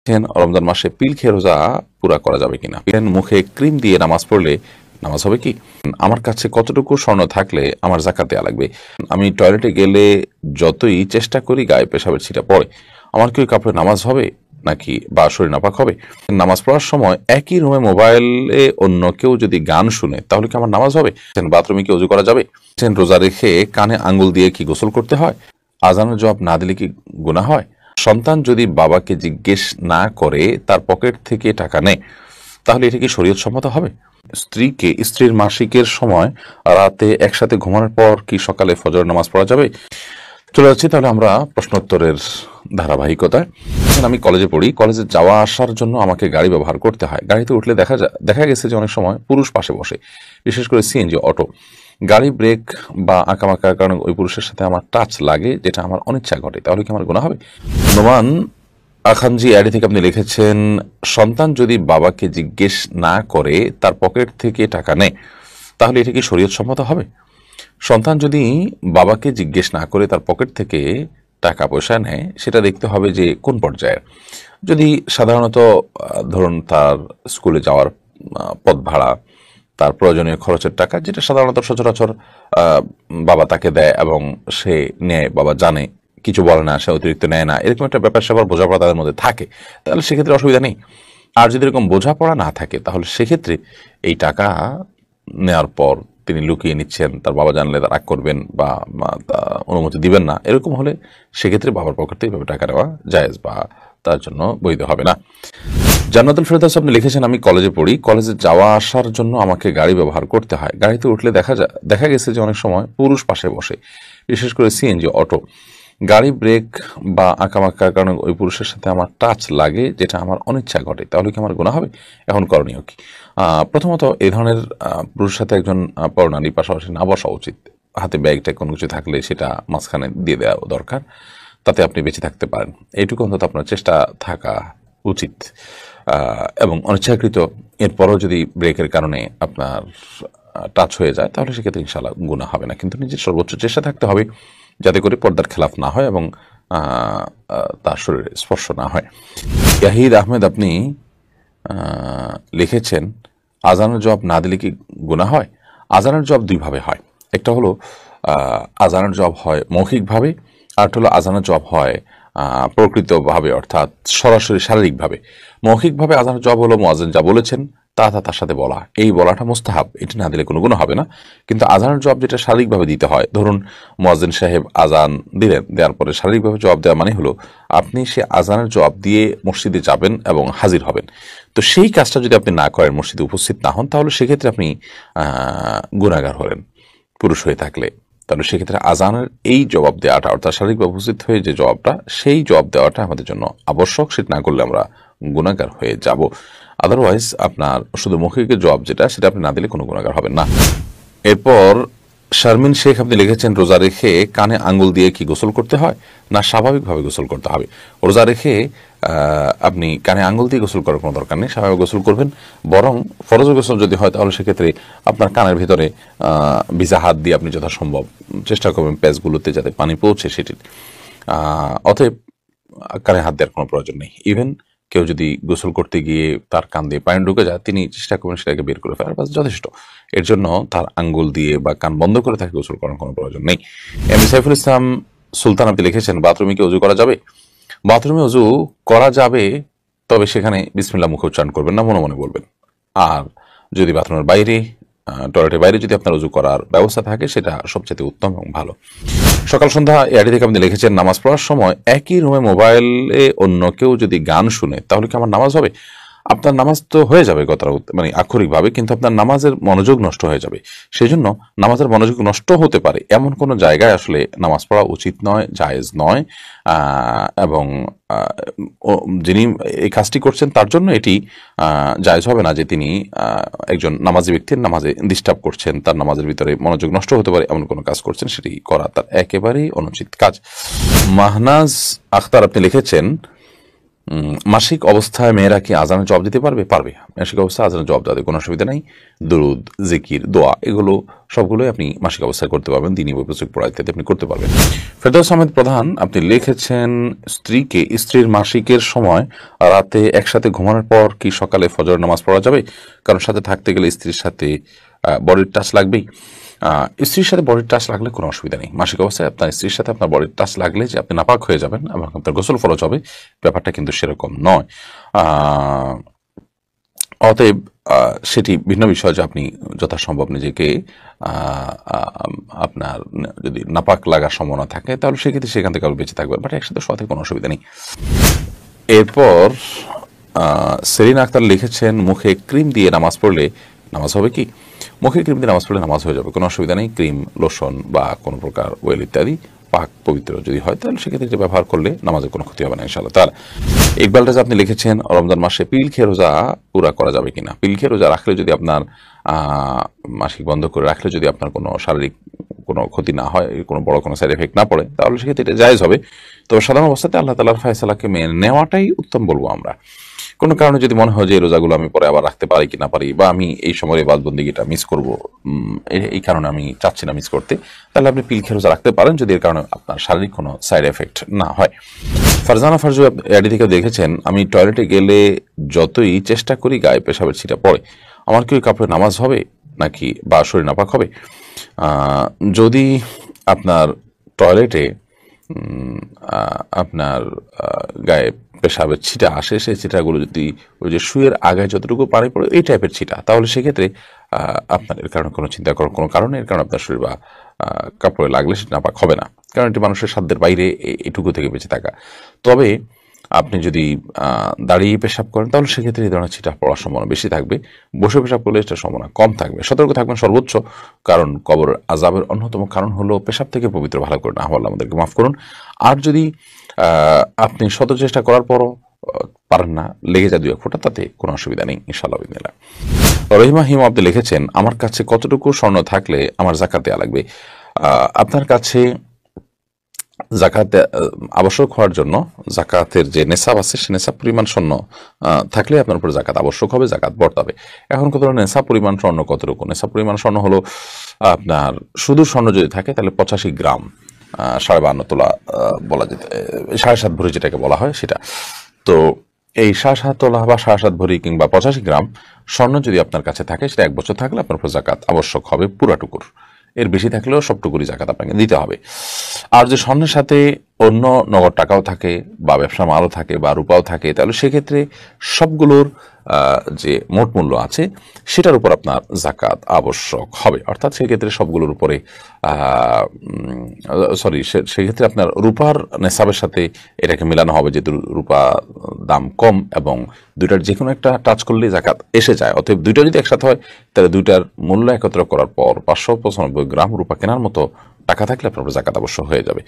রমজান মাসে পিল খেয়ে রোজা পুরা করা যাবে কিনা, মুখে ক্রিম দিয়ে নামাজ পড়লে নামাজ হবে কি? আমার কাছে কতটুকু স্বর্ণ থাকলে আমার যাকাত দেয়া লাগবে? আমি টয়লেটে গেলে যতই চেষ্টা করি গায়ে পেশাবের ছিটা পড়ে, আমার কি ওই কাপড়ে নামাজ হবে নাকি বা শরীর নাপাক হবে? নামাজ পড়ার সময় একই রুমে মোবাইলে অন্য কেউ যদি গান শুনে তাহলে কি আমার নামাজ হবে? বাথরুমে কি ওযু করা যাবে? রোজা রেখে কানে আঙ্গুল দিয়ে কি গোসল করতে হয়? আজানের জবাব না দিলে কি গুনাহ হয়? সন্তান যদি বাবাকে জিজ্ঞেস না করে তার পকেট থেকে টাকা নেয় তাহলে এটা কি শরীয়ত সম্মত হবে? স্ত্রীকে স্ত্রীর মাসিকের সময় রাতে একসাথে ঘুমানোর পর কি সকালে ফজর নামাজ পড়া যাবে? চলে যাচ্ছি তাহলে আমরা প্রশ্নোত্তরের ধারাবাহিকতায়। আমি কলেজে পড়ি, কলেজে যাওয়া আসার জন্য আমাকে গাড়ি ব্যবহার করতে হয়। গাড়িতে উঠলে দেখা গেছে যে অনেক সময় পুরুষ পাশে বসে, বিশেষ করে সিএনজি অটো। গাড়ি ব্রেক বা আঁকামাকার কারণে ওই পুরুষের সাথে আমার টাচ লাগে, যেটা আমার অনিচ্ছা ঘটে, তাহলে কি আমার গুনাহ হবে? নোমান আখানজি অ্যাডি থেকে আপনি লিখেছেন, সন্তান যদি বাবাকে জিজ্ঞেস না করে তার পকেট থেকে টাকা নেয় তাহলে এটা কি শরীয়ত সম্মত হবে? সন্তান যদি বাবাকে জিজ্ঞেস না করে তার পকেট থেকে টাকা পয়সা নেয়, সেটা দেখতে হবে যে কোন পর্যায়ের। যদি সাধারণত ধরুন তার স্কুলে যাওয়ার পথ ভাড়া, তার প্রয়োজনীয় খরচের টাকা, যেটা সাধারণত সচরাচর বাবা তাকে দেয় এবং সে নেয়, বাবা জানে, কিছু বলে না, সে অতিরিক্ত নেয় না, এরকম একটা ব্যাপার স্যাপার বোঝাপড়া তাদের মধ্যে থাকে, তাহলে সেক্ষেত্রে অসুবিধা নেই। আর যদি এরকম বোঝাপড়া না থাকে তাহলে সেক্ষেত্রে এই টাকা নেওয়ার পর তিনি লুকিয়ে নিচ্ছেন, তার বাবা জানলে তার রাগ করবেন বা অনুমতি দিবেন না, এরকম হলে সেক্ষেত্রে বাবার পকেট থেকে এভাবে টাকা নেওয়া জায়েজ বা তার জন্য বৈধ হবে না। জান্নাতুল ফেরদৌস আপনি লিখেছেন, আমি কলেজে পড়ি, কলেজে যাওয়া আসার জন্য আমাকে গাড়ি ব্যবহার করতে হয়। গাড়িতে উঠলে দেখা গেছে যে অনেক সময় পুরুষ পাশে বসে, বিশেষ করে সিএনজি অটো। গাড়ি ব্রেক বা আঁকামাকার কারণে ওই পুরুষের সাথে আমার টাচ লাগে, যেটা আমার অনিচ্ছা ঘটে, তাহলে কি আমার গুনাহ হবে? এখন করণীয় কি? প্রথমত এই ধরনের পুরুষের সাথে একজন পরনারী পাশাপাশি না বসা উচিত। হাতে ব্যাগটা কোনো কিছু থাকলে সেটা মাঝখানে দিয়ে দেওয়া দরকার, তাতে আপনি বেঁচে থাকতে পারেন, এইটুকু অন্তত আপনার চেষ্টা থাকা উচিত। এবং অনিচ্ছাকৃত এরপরও যদি ব্রেকের কারণে আপনার টাচ হয়ে যায় তাহলে সেক্ষেত্রে ইনশাআল্লাহ গুনাহ হবে না, কিন্তু নিজের সর্বোচ্চ চেষ্টা থাকতে হবে যাতে করে পর্দার খেলাফ না হয় এবং তার শরীরে স্পর্শ না হয়। ইয়াহিদ আহমেদ আপনি লিখেছেন, আজানের জবাব না দিলে কি গুনাহ হয়? আজানের জবাব দুইভাবে হয়। একটা হলো আজানের জবাব হয় মৌখিকভাবে, আর হলো আজানের জবাব হয় প্রকৃতভাবে, অর্থাৎ সরাসরি শারীরিকভাবে। মৌখিকভাবে আজানের জবাব হলো মুয়াজ্জিন যা বলেছেন তার সাথে বলা, এই বলাটা মুস্তাহাব, এটি না দিলে কোনো গুনাহ হবে না। কিন্তু আজানের জবাব যেটা শারীরিকভাবে দিতে হয়, ধরুন মুয়াজ্জিন সাহেব আজান দিলেন, দেওয়ার পরে শারীরিকভাবে জবাব দেওয়া মানে হলো আপনি সে আজানের জবাব দিয়ে মসজিদে যাবেন এবং হাজির হবেন। তো সেই কাজটা যদি আপনি না করেন, মসজিদে উপস্থিত না হন, তাহলে সেক্ষেত্রে আপনি গুনাহগার হলেন পুরুষ হয়ে থাকলে। তাহলে সেক্ষেত্রে আজানের এই জবাব দেওয়াটা, অর্থাৎ শারীরিকভাবে উপস্থিত হয়ে যে জবাবটা, সেই জবাব দেওয়াটা আমাদের জন্য আবশ্যক। সেটা না করলে আমরা গুনাহগার হয়ে যাব। আদারওয়াইজ আপনার শুধু মৌখিকের জবাব যেটা, সেটা আপনি না দিলে কোনো গুনাহগার হবেন না। এরপর শারমিন শেখ আপনি লিখেছেন, রোজা রেখে কানে আঙ্গুল দিয়ে কি গোসল করতে হয় না স্বাভাবিকভাবে গোসল করতে হবে? রোজা রেখে আপনি কানে আঙ্গুল দিয়ে গোসল করার কোনো দরকার নেই, স্বাভাবিক গোসল করবেন। বরং ফরজ গোসল যদি হয় তাহলে সেক্ষেত্রে আপনার কানের ভিতরে ভিজা হাত দিয়ে আপনি যথাসম্ভব চেষ্টা করবেন প্যাচগুলোতে যাতে পানি পৌঁছে সেটির। অতএব কানে হাত দেওয়ার কোনো প্রয়োজন নেই। ইভেন কেউ যদি গোসল করতে গিয়ে তার কান দিয়ে পানি ঢুকে যায়, তিনি চেষ্টা করবেন সেটাকে বের করে ফেলার, বাস যথেষ্ট। এর জন্য তার আঙ্গুল দিয়ে বা কান বন্ধ করে তাকে গোসল করার কোনো প্রয়োজন নেই। এম সাইফুল ইসলাম সুলতান আপনি লিখেছেন, বাথরুমে কি ওযু করা যাবে? বাথরুমে ওযু করা যাবে, তবে সেখানে বিসমিল্লাহ মুখে উচ্চারণ করবেন না, মনে মনে বলবেন। আর যদি বাথরুমের বাইরে, টয়লেটের বাইরে যদি আপনার ওযু করার ব্যবস্থা থাকে, সেটা সবচেয়ে উত্তম এবং ভালো। সকাল সন্ধ্যা এআডি থেকে আপনি লিখেছেন, নামাজ পড়ার সময় একই রুমে মোবাইলে অন্য কেউ যদি গান শুনে তাহলে কি আমার নামাজ হবে? আপনার নামাজ তো হয়ে যাবে মানে আক্ষরিকভাবে, কিন্তু আপনার নামাজের মনোযোগ নষ্ট হয়ে যাবে। সেই জন্য নামাজের মনোযোগ নষ্ট হতে পারে এমন কোনো জায়গায় আসলে নামাজ পড়া উচিত নয়, জায়েজ নয়। এবং যিনি এই কাজটি করছেন তার জন্য এটি জায়েজ হবে না যে তিনি একজন নামাজি ব্যক্তির নামাজে ডিস্টার্ব করছেন, তার নামাজের ভিতরে মনোযোগ নষ্ট হতে পারে এমন কোনো কাজ করছেন, সেটি করা তার একেবারেই অনুচিত কাজ। মাহনাজ আখতার আপনি লিখেছেন, মাসিক অবস্থায় মেয়েরা কি আজানের জবাব দিতে পারবে? পারবে। মাসিক অবস্থায় আজানের জবাব দেওয়াতে কোনো অসুবিধা নাই। দুরুদ, জিকির, দোয়া এগুলো সবগুলোই আপনি মাসিক অবস্থায় করতে পারবেন। দিনী বই পুস্তক পড়া ইত্যাদি আপনি করতে পারবেন। ফেরদৌস আহমেদ প্রধান আপনি লিখেছেন, স্ত্রীর মাসিকের সময় রাতে একসাথে ঘুমানোর পর কি সকালে ফজর নামাজ পড়া যাবে? কারণ সাথে থাকতে গেলে স্ত্রীর সাথে বডির টাচ লাগবেই। স্ত্রীর সাথে বডির টাচ লাগলে কোনো অসুবিধা নেই। মাসিক অবস্থায় আপনার স্ত্রীর সাথে আপনার বডির টাচ লাগলে যে আপনি নাপাক হয়ে যাবেন এবং আপনার গোসল ফরজ হবে, ব্যাপারটা কিন্তু সেরকম নয়। অতএব সেটি ভিন্ন বিষয় যে আপনি যথাসম্ভব নিজেকে আপনার যদি নাপাক লাগার সম্ভাবনা থাকে তাহলে সেক্ষেত্রে সেখান থেকে আরো বেঁচে থাকবেন, বাট একসাথে সাথে কোনো অসুবিধা নেই। এরপর সেলিনা আক্তার লিখেছেন, মুখে ক্রিম দিয়ে নামাজ পড়লে নামাজ হবে কি? মুখে ক্রিম দিয়ে নামাজ পড়লে নামাজ হয়ে যাবে, কোনো অসুবিধা নেই। ক্রিম, লোশন বা কোনো প্রকার ওয়েল ইত্যাদি পাক পবিত্র যদি হয় তাহলে সেক্ষেত্রে এটা ব্যবহার করলে নামাজের কোনো ক্ষতি হবে না ইনশাআল্লাহ তাআলা। ইকবাল রাজা আপনি লিখেছেন, রমজান মাসে পিল খেয়ে রোজা পুরা করা যাবে কিনা? পিল খেয়ে রোজা রাখলে যদি আপনার মাসিক বন্ধ করে রাখলে যদি আপনার কোনো শারীরিক কোনো ক্ষতি না হয়, কোনো বড় কোনো সাইড এফেক্ট না পড়ে, তাহলে সেক্ষেত্রে এটা জায়েজ হবে। তবে সাধারণ অবস্থাতে আল্লাহ তাআলার ফয়সালাকে মেনে নেওয়াটাই উত্তম বলবো আমরা। কোনো কারণে যদি মনে হয় যে এই রোজাগুলো আমি পরে আবার রাখতে পারি কি না পারি, বা আমি এই সময় ইবাদতবন্দেগীটা মিস করবো, এই কারণে আমি চাচ্ছি না মিস করতে, তাহলে আপনি পিল খেয়ে রোজা রাখতে পারেন যদি এর কারণে আপনার শারীরিক কোনো সাইড এফেক্ট না হয়। ফারজানা ফারজু এডি থেকে দেখেছেন, আমি টয়লেটে গেলে যতই চেষ্টা করি গায়ে পেশাবের ছিটা পড়ে, আমার কি ওই কাপড়ে নামাজ হবে নাকি বা শরীর নাপাক হবে? যদি আপনার টয়লেটে আপনার গায়ে পেশাবের ছিটা আসে, সেই ছিটাগুলো যদি ওই যে শুয়ের আগায় যতটুকু পানি পড়ে এই টাইপের ছিটা, তাহলে সেক্ষেত্রে আপনার এর কারণে কোনো চিন্তা করার কোনো কারণে, এর কারণে আপনার শরীর বা কাপড়ে লাগলে সেটা নাপাক হবে না, কারণ এটি মানুষের সাধ্যের বাইরে এটুকু থেকে বেঁচে থাকা। তবে আপনি যদি দাঁড়িয়ে পেশাব করেন তাহলে সেক্ষেত্রে এই ধরনের ছিটা পড়ার সম্ভাবনা বেশি থাকবে। বসে পেশাব করলে এটার সম্ভাবনা কম থাকবে। সতর্ক থাকবেন সর্বোচ্চ, কারণ কবর আযাবের অন্যতম কারণ হলো পেশাব থেকে পবিত্র ভালো করে না হওয়া। আল্লাহ আমাদেরকে মাফ করুন। আর যদি আপনি শত চেষ্টা করার পরও পারেন না, লেগে যায় 2-1 ফোঁটা, তাতে কোনো অসুবিধা নেই ইনশাআল্লাহ বিসমিল্লাহ। রহিমা হিম আপনি লিখেছেন, আমার কাছে কতটুকু স্বর্ণ থাকলে আমার যাকাত দেওয়া লাগবে? আপনার কাছে যাকাত আবশ্যক হওয়ার জন্য যাকাতের যে নেশাব আছে সে নেশাব পরিমাণ স্বর্ণ থাকলে আপনার উপর যাকাত আবশ্যক হবে, যাকাত বর্তাবে। এখন কত নেশাব পরিমাণ স্বর্ণ কতটুকু? নেশাব পরিমাণ স্বর্ণ হলো আপনার শুধু স্বর্ণ যদি থাকে তাহলে 85 গ্রাম, 52.5 তোলা বলা যেতে, 7.5 ভরি যেটাকে বলা হয় সেটা। তো এই 7.5 তোলা বা 7.5 ভরি কিংবা 85 গ্রাম স্বর্ণ যদি আপনার কাছে থাকে, সেটা 1 বছর থাকলে আপনার উপর যাকাত আবশ্যক হবে পুরাটুকুর। এর বেশি থাকলেও সবটুকুরই যাকাত আপনাকে দিতে হবে। আর যে স্বর্ণের সাথে অন্য নগদ টাকাও থাকে বা ব্যবসা মালও থাকে বা রূপাও থাকে, তাহলে সেক্ষেত্রে সবগুলোর যে মোট মূল্য আছে সেটার উপর আপনার যাকাত আবশ্যক হবে। অর্থাৎ সেক্ষেত্রে সবগুলোর উপরে সেক্ষেত্রে আপনার রূপার নেশাবের সাথে এটাকে মেলানো হবে, যেহেতু রূপা দাম কম এবং দুইটার যে কোনো একটা টাচ করলে যাকাত এসে যায়। অতএব দুইটা যদি একসাথে হয় তাহলে দুইটার মূল্য একত্র করার পর 595 গ্রাম রূপা কেনার মতো টাকা থাকলে আপনার যাকাত অবশ্য হয়ে যাবে।